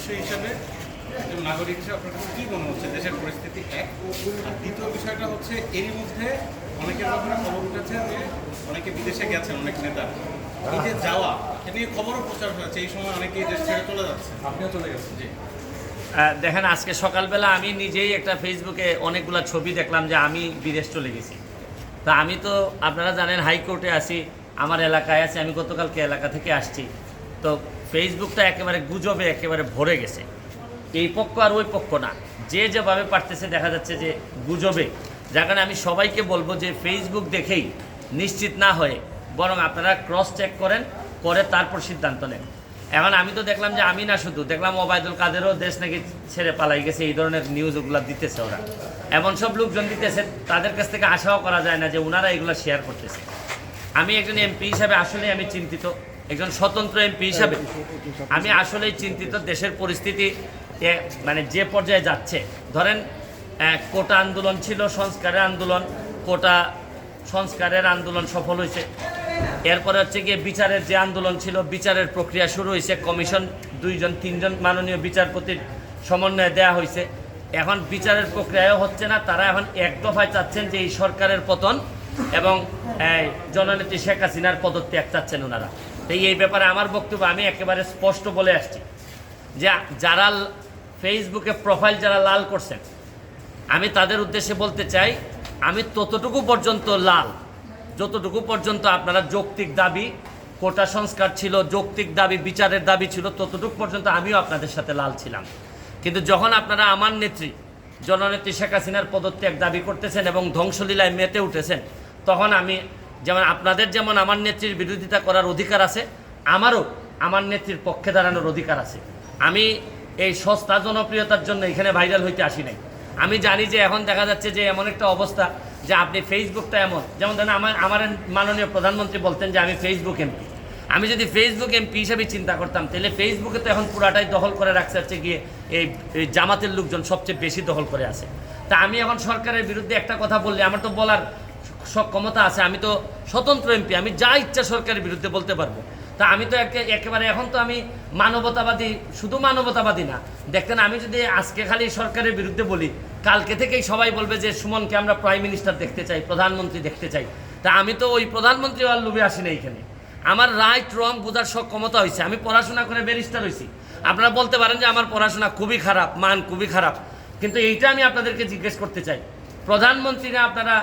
সদস্য হিসেবে, একজন নাগরিক হিসেবে আপনার কাছে কী মনে হচ্ছে দেশের পরিস্থিতি এক? আর দ্বিতীয় বিষয়টা হচ্ছে এরই মধ্যে অনেকের ব্যাপারে খবর উঠেছে যে অনেকে বিদেশে গেছেন, অনেক নেতা এই যে যাওয়া এ নিয়ে খবরও প্রচার হয়েছে, এই সময় অনেকেই দেশ ছেড়ে চলে যাচ্ছে, আপনিও চলে গেছেন। জি দেখেন, আজকে সকালবেলা আমি নিজেই একটা ফেসবুকে অনেকগুলো ছবি দেখলাম যে আমি বিদেশ চলে গেছি। তা আমি তো আপনারা জানেন হাইকোর্টে আছি, আমার এলাকায় আছি, আমি গতকালকে এলাকা থেকে আসছি। তো ফেসবুকটা একেবারে গুজবে একেবারে ভরে গেছে, এই পক্ষ আর ওই পক্ষ না, যে যেভাবে পারতেছে দেখা যাচ্ছে যে গুজবে। যার কারণে আমি সবাইকে বলবো যে ফেসবুক দেখেই নিশ্চিত না হয়ে বরং আপনারা ক্রস চেক করেন, করে তারপর সিদ্ধান্ত নেন। এখন আমি তো দেখলাম যে আমি না, শুধু দেখলাম ওবায়দুল কাদেরও দেশ নাকি ছেড়ে পালাই গেছে, এই ধরনের নিউজ ওগুলো দিতেছে ওরা, এমন সব লোকজন দিতেছে তাদের কাছ থেকে আশাও করা যায় না যে ওনারা এগুলো শেয়ার করতেছে। আমি একজন এমপি হিসাবে আসলেই আমি চিন্তিত, একজন স্বতন্ত্র এমপি হিসাবে আমি আসলেই চিন্তিত। দেশের পরিস্থিতি মানে যে পর্যায়ে যাচ্ছে, ধরেন কোটা আন্দোলন ছিল, সংস্কারের আন্দোলন, কোটা সংস্কারের আন্দোলন সফল হয়েছে। এরপরে হচ্ছে গিয়ে বিচারের যে আন্দোলন ছিল, বিচারের প্রক্রিয়া শুরু হয়েছে, কমিশন 2-3 মাননীয় বিচারপতির সমন্বয়ে দেয়া হয়েছে। এখন বিচারের প্রক্রিয়াও হচ্ছে না, তারা এখন এক দফায় চাচ্ছেন যে এই সরকারের পতন এবং জননেত্রী শেখ হাসিনার পদত্যাগ চাচ্ছেন ওনারা। তো এই ব্যাপারে আমার বক্তব্য আমি একেবারে স্পষ্ট বলে আসছি যে যারা ফেসবুকে প্রোফাইল যারা লাল করছেন, আমি তাদের উদ্দেশ্যে বলতে চাই, আমি ততটুকু পর্যন্ত লাল যতটুকু পর্যন্ত আপনারা যৌক্তিক দাবি, কোটা সংস্কার ছিল, যৌক্তিক দাবি, বিচারের দাবি ছিল, ততটুকু পর্যন্ত আমিও আপনাদের সাথে লাল ছিলাম। কিন্তু যখন আপনারা আমার নেত্রী জননেত্রী শেখ হাসিনার পদত্যাগ দাবি করতেছেন এবং ধ্বংসলীলায় মেতে উঠেছেন, তখন আমি যেমন আপনাদের যেমন আমার নেত্রীর বিরোধিতা করার অধিকার আছে, আমারও আমার নেত্রীর পক্ষে দাঁড়ানোর অধিকার আছে। আমি এই সস্তা জনপ্রিয়তার জন্য এখানে ভাইরাল হইতে আসি নাই। আমি জানি যে এখন দেখা যাচ্ছে যে এমন একটা অবস্থা যে আপনি ফেসবুকটা এমন, যেমন ধরেন আমার মাননীয় প্রধানমন্ত্রী বলতেন যে আমি ফেসবুক এমপি। আমি যদি ফেসবুক এমপি হিসাবে চিন্তা করতাম, তাহলে ফেসবুকে তো এখন পুরাটাই দখল করে রাখছে হচ্ছে গিয়ে এই জামাতের লোকজন সবচেয়ে বেশি দখল করে আছে। তা আমি এখন সরকারের বিরুদ্ধে একটা কথা বললে আমার তো বলার ক্ষমতা আছে, আমি তো স্বতন্ত্র এমপি, আমি যা ইচ্ছা সরকারের বিরুদ্ধে বলতে পারবো। তা আমি তো একেবারে এখন তো আমি মানবতাবাদী, শুধু মানবতাবাদী না, দেখতেন আমি যদি আজকে খালি সরকারের বিরুদ্ধে বলি, কালকে থেকেই সবাই বলবে যে সুমনকে আমরা প্রাইম মিনিস্টার দেখতে চাই, প্রধানমন্ত্রী দেখতে চাই। তা আমি তো ওই প্রধানমন্ত্রী আর লোভে আসি না, এইখানে আমার রাইট রং বোঝার ক্ষমতা হয়েছে। আমি পড়াশোনা করে ব্যারিস্টার হয়েছি। আপনারা বলতে পারেন যে আমার পড়াশোনা খুবই খারাপ, মান খুবই খারাপ, কিন্তু এইটা আমি আপনাদেরকে জিজ্ঞেস করতে চাই, প্রধানমন্ত্রীরা আপনারা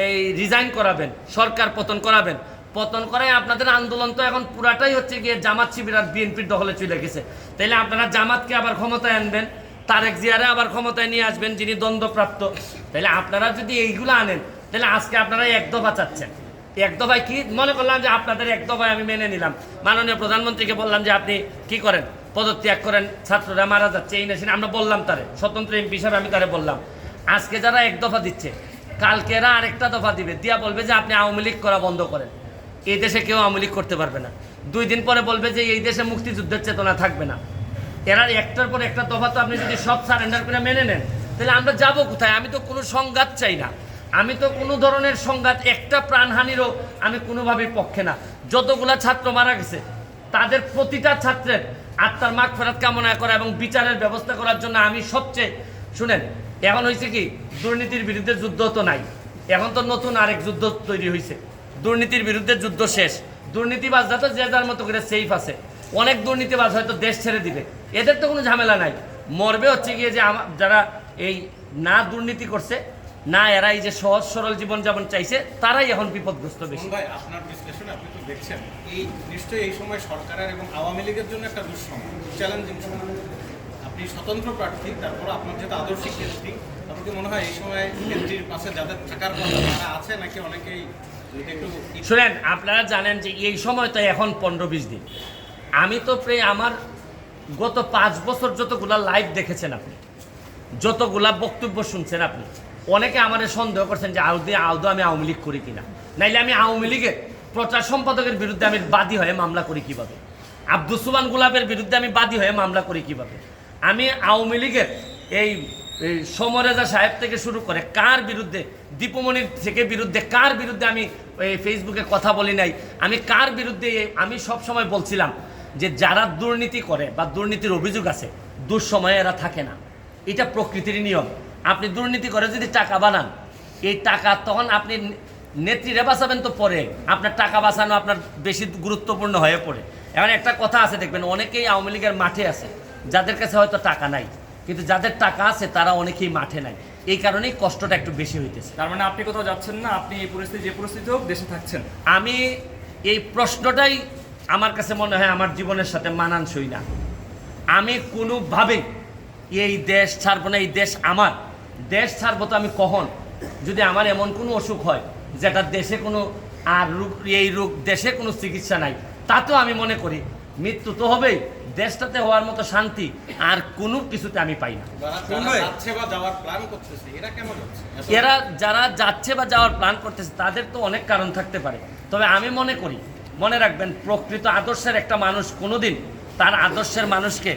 এই রিজাইন করাবেন, সরকার পতন করাবেন, পতন করায় আপনাদের আন্দোলন তো এখন পুরাটাই হচ্ছে গিয়ে জামাত শিবির আর বিএনপির দখলে চলে গেছে। তাইলে আপনারা জামাতকে আবার ক্ষমতায় আনবেন, তারেক জিয়ারে আবার ক্ষমতায় নিয়ে আসবেন যিনি দ্বন্দ্বপ্রাপ্ত। তাহলে আপনারা যদি এইগুলো আনেন, তাহলে আজকে আপনারা এক দফা চাচ্ছেন। এক দফায় কি মনে করলাম যে আপনাদের এক দফায় আমি মেনে নিলাম, মাননীয় প্রধানমন্ত্রীকে বললাম যে আপনি কি করেন, পদত্যাগ করেন, ছাত্ররা মারা যাচ্ছে, এই না আমরা বললাম তারে, স্বতন্ত্র এমপি হিসাবে আমি তারে বললাম। আজকে যারা এক দফা দিচ্ছে, কালকে এরা আরেকটা দফা দিবে, দিয়া বলবে যে আপনি আওয়ামী লীগ করা বন্ধ করেন, এই দেশে কেউ আওয়ামী লীগ করতে পারবে না। 2 দিন পরে বলবে যে এই দেশে মুক্তিযুদ্ধের চেতনা থাকবে না। এরা একটার পর একটা দফা তো আপনি যদি সব সারেন্ডার করে মেনে নেন, তাহলে আমরা যাব কোথায়? আমি তো কোনো সংঘাত চাই না, আমি তো কোনো ধরনের সংঘাত, একটা প্রাণহানিরও আমি কোনোভাবেই পক্ষে না। যতগুলা ছাত্র মারা গেছে তাদের প্রতিটা ছাত্রের আত্মার মাগফিরাত কামনা করা এবং বিচারের ব্যবস্থা করার জন্য আমি সবচেয়ে, শুনেন, এখন হয়েছে কি, দুর্নীতির বিরুদ্ধে যুদ্ধ তো নাই, এখন তো নতুন আরেক যুদ্ধ তৈরি হয়েছে। দুর্নীতির বিরুদ্ধে যুদ্ধ শেষ, দুর্নীতিবাজরা তো যে যার মতো করে সেফ আছে। অনেক দুর্নীতিবাজ হয়তো দেশ ছেড়ে দিবে, এদের তো কোনো ঝামেলা নাই। মরবে হচ্ছে গিয়ে যে যারা এই না দুর্নীতি করছে, না এরা এই যে সহজ সরল জীবনযাপন চাইছে, তারাই এখন বিপদগ্রস্ত বেশি। ভাই, আপনার বিশ্লেষণে আপনি তো দেখছেন এই নিশ্চয়ই এই সময় সরকারের এবং আওয়ামী লীগের জন্য একটা দুঃসময়, চ্যালেঞ্জিং সময়। আপনি স্বতন্ত্র প্রার্থী, তারপর আপনার যেহেতু আদর্শিক নেত্রী, আপনার কি মনে হয় এই সময় নেত্রীর পাশে যাদের থাকার কথা তারা আছে, নাকি অনেকেই একটু? শুনেন, আপনারা জানেন যে এই সময় তো এখন 15-20 দিন, আমি তো প্রায় আমার গত 5 বছর যতগুলা লাইভ দেখেছেন আপনি, যতগুলা বক্তব্য শুনছেন আপনি, অনেকে আমাদের সন্দেহ করছেন যে আদৌ আমি আওয়ামী লীগ করি কিনা, নাইলে আমি আওয়ামী লীগের প্রচার সম্পাদকের বিরুদ্ধে আমি বাদী হয়ে মামলা করি কিভাবে, আব্দুস সুবহান গোলাপের বিরুদ্ধে আমি বাদী হয়ে মামলা করি কিভাবে, আমি আওয়ামী লীগের এই সমরেজা সাহেব থেকে শুরু করে কার বিরুদ্ধে, দীপুমণির থেকে বিরুদ্ধে কার বিরুদ্ধে আমি ফেসবুকে কথা বলি নাই, আমি কার বিরুদ্ধে, আমি সব সময় বলছিলাম যে যারা দুর্নীতি করে বা দুর্নীতির অভিযোগ আছে দুঃসময়ে এরা থাকে না, এটা প্রকৃতির নিয়ম। আপনি দুর্নীতি করে যদি টাকা বানান, এই টাকা তখন আপনি নেত্রীরা বাঁচাবেন তো পরে, আপনার টাকা বাঁচানো আপনার বেশি গুরুত্বপূর্ণ হয়ে পড়ে। এখন একটা কথা আছে, দেখবেন অনেকেই আওয়ামী লীগের মাঠে আছে, যাদের কাছে হয়তো টাকা নাই, কিন্তু যাদের টাকা আছে তারা অনেকেই মাঠে নাই, এই কারণেই কষ্টটা একটু বেশি হইতেছে। তার মানে আপনি কোথাও যাচ্ছেন না, আপনি এই পরিস্থিতি যে পরিস্থিতি হোক দেশে থাকছেন। আমি এই প্রশ্নটাই আমার কাছে মনে হয় আমার জীবনের সাথে মানানসই না। আমি কোনোভাবেই এই দেশ ছাড়বো না, এই দেশ আমার। দেশ ছাড়বো তো আমি কখন, যদি আমার এমন কোনো অসুখ হয় যেটা দেশে কোনো আর রোগ, এই রোগ দেশে কোনো চিকিৎসা নাই, তাতেও আমি মনে করি মৃত্যু তো হবেই, দেশটাতে হওয়ার মতো শান্তি আর কোনো কিছুতে আমি পাই না। যারা যাচ্ছে বা যাওয়ার প্ল্যান করতেছে এরা কেমন হচ্ছে? এরা যারা যাচ্ছে বা যাওয়ার প্ল্যান করতেছে তাদের তো অনেক কারণ থাকতে পারে, তবে আমি মনে করি, মনে রাখবেন, প্রকৃত আদর্শের একটা মানুষ কোনোদিন তার আদর্শের মানুষকে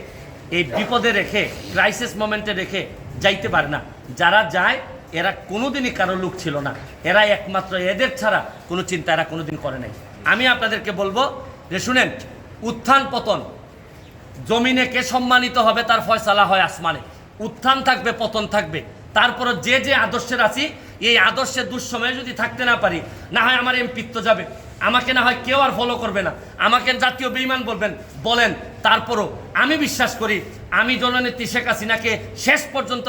এই বিপদে রেখে, ক্রাইসিস মোমেন্টে রেখে যাইতে পারে না। যারা যায় এরা কোনোদিনই কারো লোক ছিল না, এরা একমাত্র এদের ছাড়া কোনো চিন্তা এরা কোনোদিন করে নাই। আমি আপনাদেরকে বলবো যে শুনেন, উত্থান পতন, জমিনে কে সম্মানিত হবে তার ফয়সালা হয় আসমানে। উত্থান থাকবে, পতন থাকবে, তারপরে যে যে আদর্শের আছি, এই আদর্শের দুঃসময়ে যদি থাকতে না পারি, না হয় আমার এমপিত্ব যাবে, আমাকে না হয় কেউ আর ফলো করবে না, আমাকে জাতীয় বেঈমান বলেন, তারপরও আমি বিশ্বাস করি আমি জননেত্রী শেখ হাসিনাকে শেষ পর্যন্ত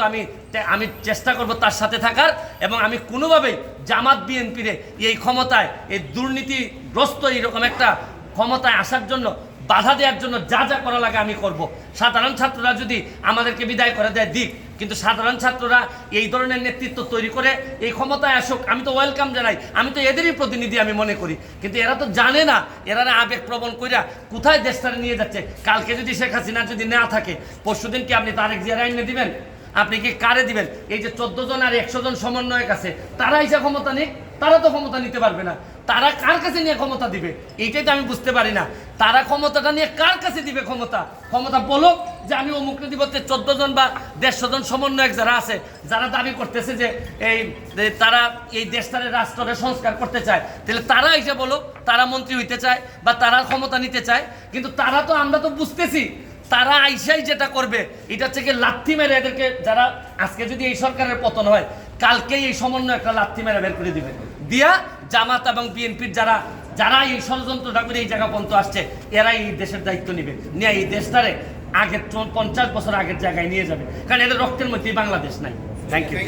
আমি চেষ্টা করব তার সাথে থাকার, এবং আমি কোনোভাবেই জামাত বিএনপিরে এই ক্ষমতায়, এই দুর্নীতিগ্রস্ত এইরকম একটা ক্ষমতায় আসার জন্য, বাধা দেওয়ার জন্য যা যা করা লাগে আমি করব। সাধারণ ছাত্ররা যদি আমাদেরকে বিদায় করে দেয় দিক, কিন্তু সাধারণ ছাত্ররা এই ধরনের নেতৃত্ব তৈরি করে এই ক্ষমতায় আসুক, আমি তো ওয়েলকাম জানাই, আমি তো এদেরই প্রতিনিধি আমি মনে করি। কিন্তু এরা তো জানে না, এরা আবেগ প্রবণ কইরা কোথায় দেশটারে নিয়ে যাচ্ছে। কালকে যদি শেখ হাসিনা যদি না থাকে, পরশুদিন কি আপনি তারেক জিয়ার আইনে দিবেন? আপনি কি কারে দিবেন? এই যে 14 জন আর 100 জন সমন্বয়ক আছে, তারা এসে ক্ষমতা নিক, তারা তো ক্ষমতা নিতে পারবে না। তারা কার কাছে নিয়ে ক্ষমতা দিবে এইটাই তো আমি বুঝতে পারি না। তারা ক্ষমতাটা নিয়ে কার কাছে দিবে ক্ষমতা বলুক যে আমি অমুকরে দিব। 14 জন বা 150 জন সমন্বয়ক যারা আছে, যারা দাবি করতেছে যে তারা এই দেশটারে রাষ্ট্রের সংস্কার করতে চায়, তাহলে তারা এসে বলুক তারা মন্ত্রী হইতে চায় বা তারা ক্ষমতা নিতে চায়। কিন্তু তারা তো, আমরা তো বুঝতেছি তারা আইসাই যেটা করবে এটা হচ্ছে কি লাথি মেরে এদেরকে, যারা আজকে যদি এই সরকারের পতন হয়, কালকেই এই সমন্বয় একটা লাথি মেরে বের করে দিবে, দিয়া জামাত এবং বিএনপির যারা এই ষড়যন্ত্রটা করে এই জায়গা পর্যন্ত আসছে, এরাই এই দেশের দায়িত্ব নিবে, নিয়ে এই দেশটারে আগের 50 বছর আগের জায়গায় নিয়ে যাবে, কারণ এদের রক্তের মধ্যেই বাংলাদেশ নাই। Thank you.